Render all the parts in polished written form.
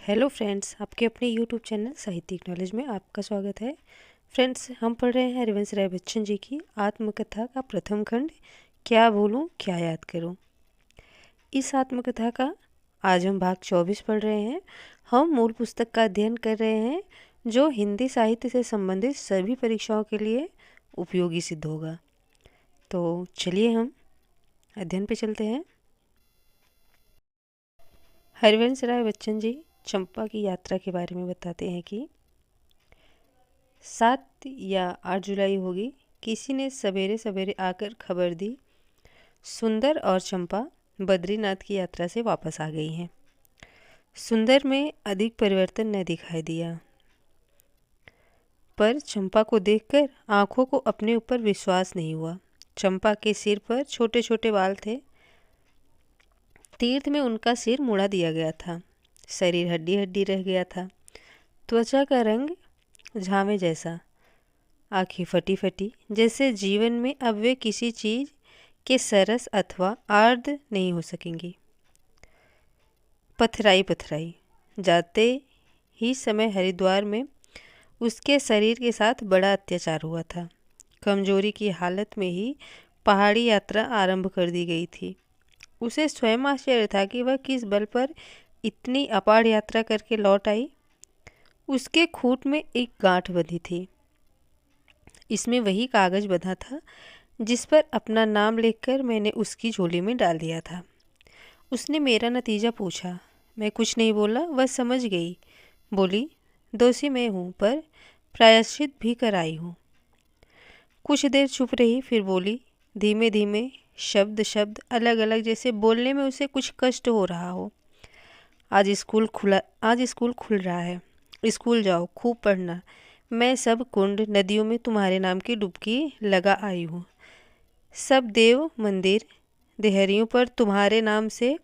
Hello friends, आपके अपने YouTube channel साहित्यिक नॉलेज में आपका स्वागत है। फ्रेंड्स, हम पढ़ रहे हैं हरिवंश राय बच्चन जी की आत्मकथा का प्रथम खंड, क्या भूलूं क्या याद करूं। इस आत्मकथा का आज हम भाग 24 पढ़ रहे हैं। हम मूल पुस्तक का अध्ययन कर रहे हैं जो हिंदी साहित्य से संबंधित सभी परीक्षाओं के लिए उपयोगी सिद्ध होगा। तो चलिए हम अध्ययन पे चलते हैं। हरिवंश राय बच्चन जी चंपा की यात्रा के बारे में बताते हैं कि 7 या 8 जुलाई होगी। किसी ने सवेरे सवेरे आकर खबर दी, सुंदर और चंपा बद्रीनाथ की यात्रा से वापस आ गई हैं। सुंदर में अधिक परिवर्तन न दिखाई दिया, पर चंपा को देखकर आंखों को अपने ऊपर विश्वास नहीं हुआ। चंपा के सिर पर छोटे छोटे बाल थे। तीर्थ में उनका सिर मुड़ा दिया गया था। शरीर हड्डी हड्डी रह गया था। त्वचा का रंग झामे जैसा, आंखें फटी फटी, जैसे जीवन में अब वे किसी चीज के सरस अथवा आर्द्र नहीं हो सकेंगी। पथराई पथराई जाते ही समय हरिद्वार में उसके शरीर के साथ बड़ा अत्याचार हुआ था। कमजोरी की हालत में ही पहाड़ी यात्रा आरंभ कर दी गई थी। उसे स्वयं आश्चर्य था कि वह किस बल पर इतनी अपार यात्रा करके लौट आई। उसके खूंट में एक गांठ बंधी थी। इसमें वही कागज बंधा था जिस पर अपना नाम लिखकर मैंने उसकी झोली में डाल दिया था। उसने मेरा नतीजा पूछा। मैं कुछ नहीं बोला। वह समझ गई। बोली, दोषी मैं हूँ, पर प्रायश्चित भी कराई हूँ। कुछ देर चुप रही, फिर बोली धीमे धीमे, शब्द शब्द अलग अलग, जैसे बोलने में उसे कुछ कष्ट हो रहा हो। आज स्कूल खुल रहा है। स्कूल जाओ, खूब पढ़ना। मैं सब कुंड नदियों में तुम्हारे नाम की डुबकी लगा आई हूँ। सब देव मंदिर देहरियों पर तुम्हारे नाम से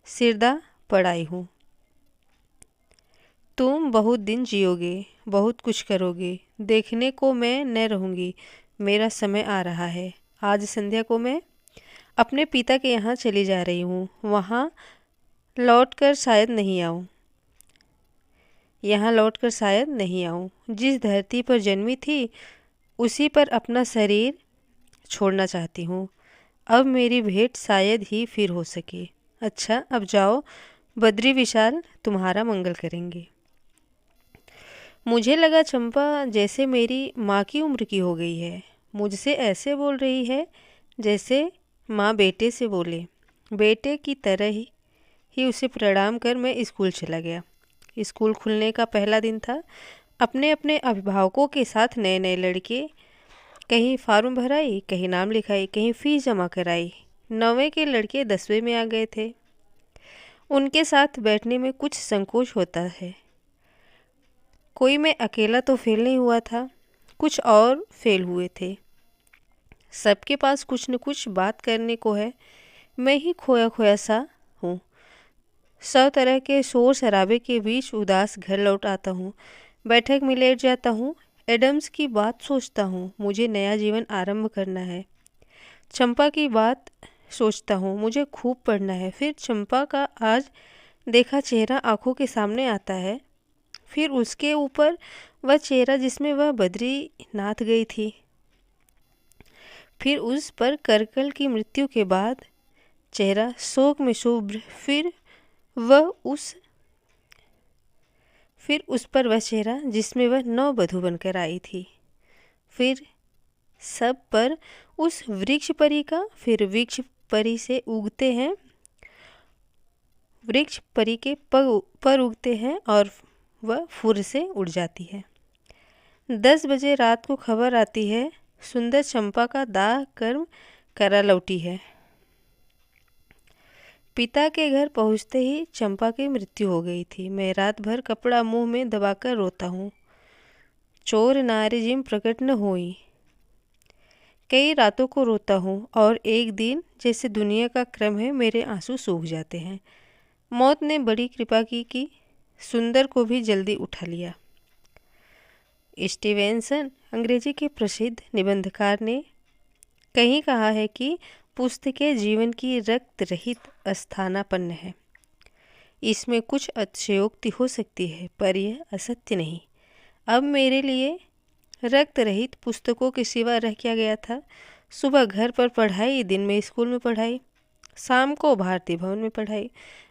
सिरदा पड़ाई हूँ। तुम बहुत दिन जियोगे, बहुत कुछ करोगे। देखने को मैं न रहूँगी। मेरा समय आ रहा है। आज संध्या को मैं अपने पिता के यहाँ चली जा रही हूँ। वहाँ लौटकर शायद नहीं आऊँ। यहाँ लौटकर शायद नहीं आऊँ। जिस धरती पर जन्मी थी उसी पर अपना शरीर छोड़ना चाहती हूँ। अब मेरी भेंट शायद ही फिर हो सके। अच्छा, अब जाओ, बद्री विशाल तुम्हारा मंगल करेंगे। मुझे लगा चंपा जैसे मेरी माँ की उम्र की हो गई है। मुझसे ऐसे बोल रही है जैसे माँ बेटे से बोले। बेटे की तरह ही उसे प्रणाम कर मैं स्कूल चला गया। स्कूल खुलने का पहला दिन था। अपने अपने अभिभावकों के साथ नए नए लड़के कहीं फार्म भराई, कहीं नाम लिखाई, कहीं फीस जमा कराई। 9वीं के लड़के 10वीं में आ गए थे। उनके साथ बैठने में कुछ संकोच होता है। कोई मैं अकेला तो फेल नहीं हुआ था, कुछ और फेल हुए थे। सबके पास कुछ न कुछ बात करने को है। मैं ही खोया खोया सा हूँ। 100 तरह के शोर शराबे के बीच उदास घर लौट आता हूँ। बैठक में लेट जाता हूँ। एडम्स की बात सोचता हूँ। मुझे नया जीवन आरंभ करना है। चंपा की बात सोचता हूँ। मुझे खूब पढ़ना है। फिर चंपा का आज देखा चेहरा आंखों के सामने आता है। फिर उसके ऊपर वह चेहरा जिसमें वह बद्रीनाथ गई थी। फिर उस पर करकल की मृत्यु के बाद चेहरा शोक में शुभ्र। फिर उस पर वह चेहरा जिसमें वह नववधू बनकर आई थी। फिर सब पर उस वृक्ष परी का। फिर वृक्ष परी से उगते हैं, वृक्ष परी के पर उगते हैं और वह फुर से उड़ जाती है। 10 बजे रात को खबर आती है, सुंदर चंपा का दाह कर्म करा लौटी है। पिता के घर पहुंचते ही चंपा की मृत्यु हो गई थी। मैं रात भर कपड़ा मुंह में दबाकर रोता हूँ। चोर नारी जिम प्रकट न हुई। कई रातों को रोता हूँ और एक दिन जैसे दुनिया का क्रम है मेरे आंसू सूख जाते हैं। मौत ने बड़ी कृपा की कि सुंदर को भी जल्दी उठा लिया। स्टीवेंसन अंग्रेजी के प्रसिद्ध निबंधकार ने कहीं कहा है कि पुस्तकें जीवन की रक्त रहित स्थानापन्न है। इसमें कुछ अतिशयोक्ति हो सकती है, पर यह असत्य नहीं। अब मेरे लिए रक्त रहित पुस्तकों के सिवा रह क्या गया था? सुबह घर पर पढ़ाई, दिन में स्कूल में पढ़ाई, शाम को भारतीय भवन में पढ़ाई,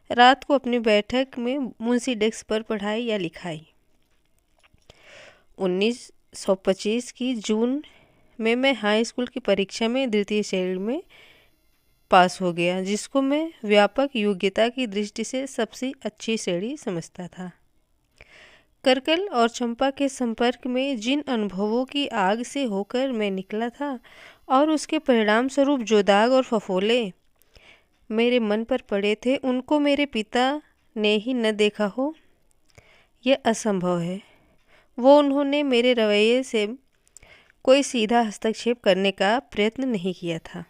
रात को अपनी बैठक में मुंशी डेस्क पर पढ़ाई या लिखाई। 1925 की जून में मैं हाई स्कूल की परीक्षा में द्वितीय श्रेणी में पास हो गया, जिसको मैं व्यापक योग्यता की दृष्टि से सबसे अच्छी श्रेणी समझता था। करकल और चंपा के संपर्क में जिन अनुभवों की आग से होकर मैं निकला था और उसके परिणाम स्वरूप जो दाग और फफोले मेरे मन पर पड़े थे, उनको मेरे पिता ने ही न देखा हो, यह असंभव है। वो उन्होंने मेरे रवैये से कोई सीधा हस्तक्षेप करने का प्रयत्न नहीं किया था।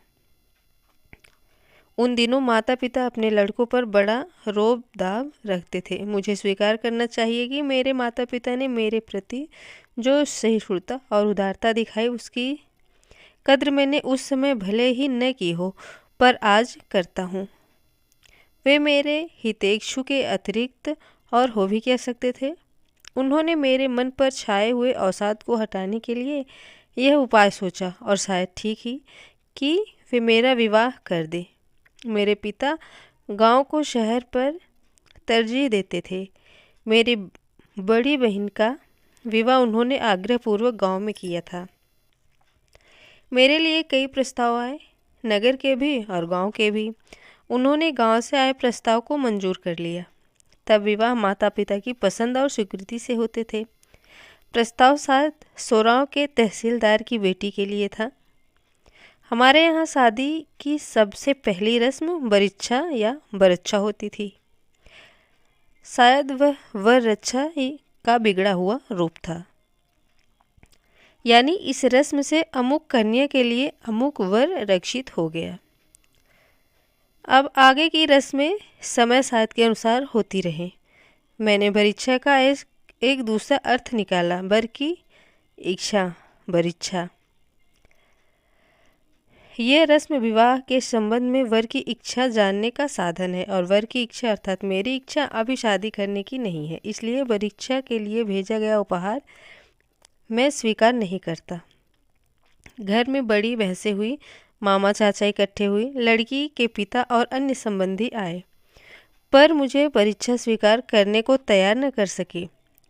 उन दिनों माता पिता अपने लड़कों पर बड़ा रोब दाब रखते थे। मुझे स्वीकार करना चाहिए कि मेरे माता पिता ने मेरे प्रति जो सहिष्णुता और उदारता दिखाई, उसकी कद्र मैंने उस समय भले ही न की हो, पर आज करता हूँ। वे मेरे हितैषी के अतिरिक्त और हो भी क्या सकते थे? उन्होंने मेरे मन पर छाए हुए अवसाद को हटाने के लिए यह उपाय सोचा, और शायद ठीक ही कि वे मेरा विवाह कर दे। मेरे पिता गांव को शहर पर तरजीह देते थे। मेरी बड़ी बहन का विवाह उन्होंने आग्रहपूर्वक गांव में किया था। मेरे लिए कई प्रस्ताव आए, नगर के भी और गांव के भी। उन्होंने गांव से आए प्रस्ताव को मंजूर कर लिया। तब विवाह माता पिता की पसंद और स्वीकृति से होते थे। प्रस्ताव शायद सोराव के तहसीलदार की बेटी के लिए था। हमारे यहाँ शादी की सबसे पहली रस्म बरीक्षा या बरच्छा होती थी। शायद वह वररच्छा ही का बिगड़ा हुआ रूप था, यानी इस रस्म से अमुक कन्या के लिए अमुक वर रक्षित हो गया। अब आगे की रस्में समय शायद के अनुसार होती रहें। मैंने बरीक्षा का एक दूसरा अर्थ निकाला, वर की इच्छा, बरीक्षा। यह रस्म विवाह के संबंध में वर की इच्छा जानने का साधन है, और वर की इच्छा अर्थात मेरी इच्छा अभी शादी करने की नहीं है। इसलिए बरीक्षा के लिए भेजा गया उपहार मैं स्वीकार नहीं करता। घर में बड़ी बहसें हुई, मामा चाचा इकट्ठे हुए, लड़की के पिता और अन्य संबंधी आए, पर मुझे परीक्षा स्वीकार करने को तैयार न कर सके।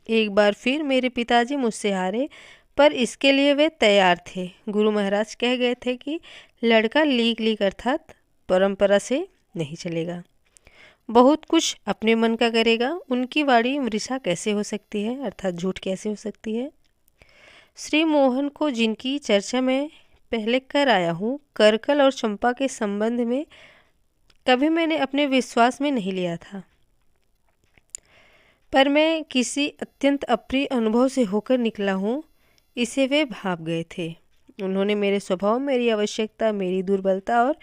एक बार फिर मेरे पिताजी मुझसे हारे, पर इसके लिए वे तैयार थे। गुरु महाराज कह गए थे कि लड़का लीक लीक अर्थात परंपरा से नहीं चलेगा, बहुत कुछ अपने मन का करेगा। उनकी वाणी मृषा कैसे हो सकती है, अर्थात झूठ कैसे हो सकती है? श्री मोहन को जिनकी चर्चा मैं पहले कर आया हूँ, करकल और चंपा के संबंध में कभी मैंने अपने विश्वास में नहीं लिया था, पर मैं किसी अत्यंत अप्रिय अनुभव से होकर निकला हूँ, इसे वे भाप गए थे। उन्होंने मेरे स्वभाव, मेरी आवश्यकता, मेरी दुर्बलता और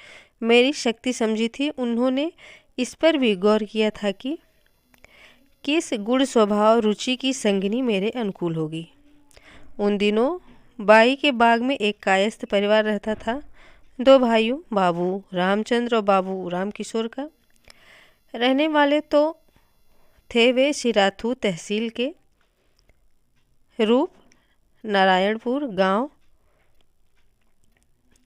मेरी शक्ति समझी थी। उन्होंने इस पर भी गौर किया था कि किस गुण स्वभाव रुचि की संगिनी मेरे अनुकूल होगी। उन दिनों बाई के बाग में एक कायस्थ परिवार रहता था। 2 भाइयों, बाबू रामचंद्र और बाबू रामकिशोर का। रहने वाले तो थे वे सिराथू तहसील के रूप नारायणपुर गांव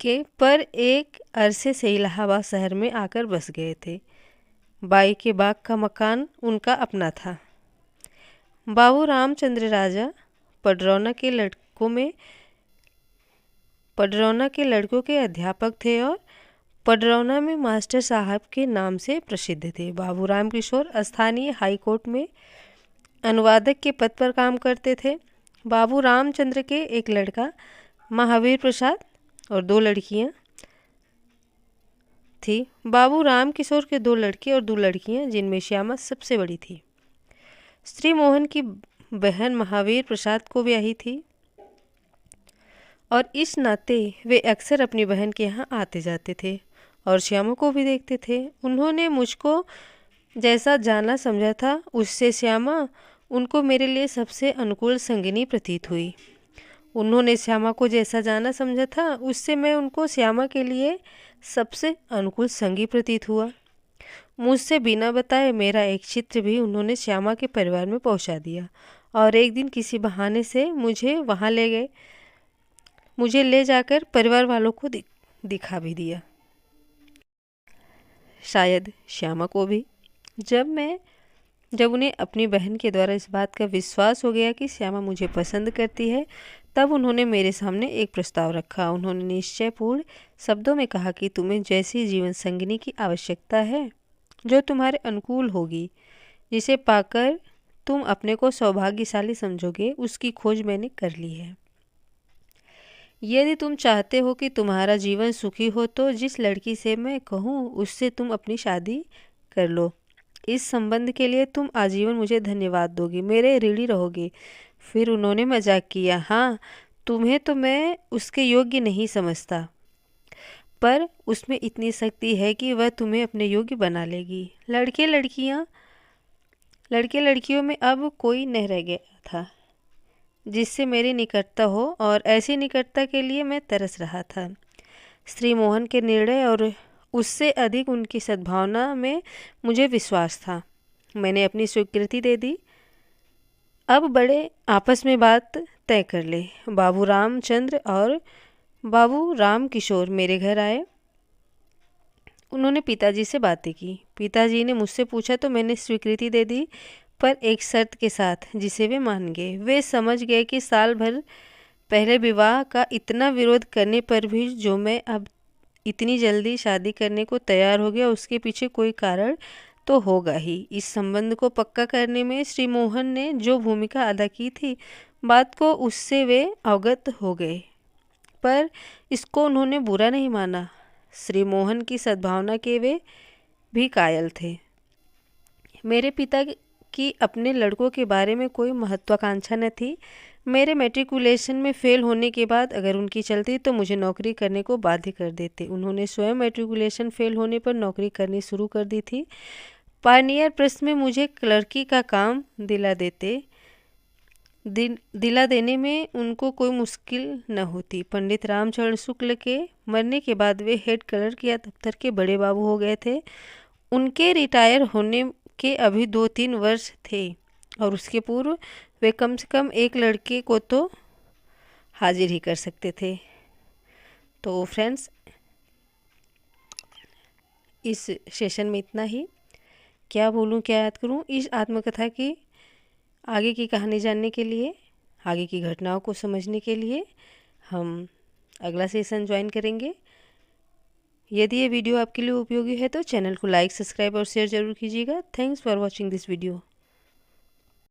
के, पर एक अरसे से इलाहाबाद शहर में आकर बस गए थे। बाई के बाग का मकान उनका अपना था। बाबू रामचंद्र राजा पडरौना के लड़कों के अध्यापक थे और पडरौना में मास्टर साहब के नाम से प्रसिद्ध थे। बाबू रामकिशोर स्थानीय हाई कोर्ट में अनुवादक के पद पर काम करते थे। बाबू रामचंद्र के एक लड़का महावीर प्रसाद और 2 लड़कियां थी। बाबू रामकिशोर के 2 लड़के और 2 लड़कियां, जिनमें श्यामा सबसे बड़ी थी। श्री मोहन की बहन महावीर प्रसाद को ब्याही थी, और इस नाते वे अक्सर अपनी बहन के यहाँ आते जाते थे और श्यामा को भी देखते थे। उन्होंने मुझको जैसा जाना समझा था, उससे श्यामा उनको मेरे लिए सबसे अनुकूल संगिनी प्रतीत हुई। उन्होंने श्यामा को जैसा जाना समझा था, उससे मैं उनको श्यामा के लिए सबसे अनुकूल संगी प्रतीत हुआ। मुझसे बिना बताए मेरा एक चित्र भी उन्होंने श्यामा के परिवार में पहुंचा दिया और एक दिन किसी बहाने से मुझे वहां ले गए। मुझे ले जाकर परिवार वालों को दिखा भी दिया। शायद श्यामा को भी। जब उन्हें अपनी बहन के द्वारा इस बात का विश्वास हो गया कि श्यामा मुझे पसंद करती है, तब उन्होंने मेरे सामने एक प्रस्ताव रखा। उन्होंने निश्चयपूर्ण शब्दों में कहा कि तुम्हें जैसी जीवन संगिनी की आवश्यकता है, जो तुम्हारे अनुकूल होगी, जिसे पाकर तुम अपने को सौभाग्यशाली समझोगे, उसकी खोज मैंने कर ली है। यदि तुम चाहते हो कि तुम्हारा जीवन सुखी हो तो जिस लड़की से मैं कहूँ उससे तुम अपनी शादी कर लो। इस संबंध के लिए तुम आजीवन मुझे धन्यवाद दोगी, मेरे ऋणी रहोगे। फिर उन्होंने मजाक किया, हाँ, तुम्हें तो मैं उसके योग्य नहीं समझता, पर उसमें इतनी शक्ति है कि वह तुम्हें अपने योग्य बना लेगी। लड़के लड़कियों में अब कोई न रह गया था जिससे मेरी निकटता हो, और ऐसी निकटता के लिए मैं तरस रहा था। श्री मोहन के निर्णय और उससे अधिक उनकी सद्भावना में मुझे विश्वास था। मैंने अपनी स्वीकृति दे दी। अब बड़े आपस में बात तय कर ले। बाबू रामचंद्र और बाबू राम किशोर मेरे घर आए। उन्होंने पिताजी से बातें की। पिताजी ने मुझसे पूछा तो मैंने स्वीकृति दे दी, पर एक शर्त के साथ जिसे वे मान गए। वे समझ गए कि साल भर पहले विवाह का इतना विरोध करने पर भी जो मैं अब इतनी जल्दी शादी करने को तैयार हो गया, उसके पीछे कोई कारण तो होगा ही। इस संबंध को पक्का करने में श्री मोहन ने जो भूमिका अदा की थी, बात को उससे वे अवगत हो गए, पर इसको उन्होंने बुरा नहीं माना। श्री मोहन की सद्भावना के वे भी कायल थे। मेरे पिता की अपने लड़कों के बारे में कोई महत्वाकांक्षा न थी। मेरे मैट्रिकुलेशन में फेल होने के बाद अगर उनकी चलती तो मुझे नौकरी करने को बाध्य कर देते। उन्होंने स्वयं मैट्रिकुलेशन फेल होने पर नौकरी करनी शुरू कर दी थी। पायनियर प्रेस में मुझे क्लर्की का काम दिला देने में उनको कोई मुश्किल न होती। पंडित रामचरण शुक्ल के मरने के बाद वे हेड क्लर्क या दफ्तर के बड़े बाबू हो गए थे। उनके रिटायर होने के अभी 2-3 वर्ष थे और उसके पूर्व वे कम से कम एक लड़के को तो हाजिर ही कर सकते थे। तो फ्रेंड्स, इस सेशन में इतना ही। क्या बोलूं, क्या याद करूं, इस आत्मकथा की आगे की कहानी जानने के लिए, आगे की घटनाओं को समझने के लिए हम अगला सेशन ज्वाइन करेंगे। यदि ये वीडियो आपके लिए उपयोगी है तो चैनल को लाइक, सब्सक्राइब और शेयर ज़रूर कीजिएगा। Thanks for watching this video.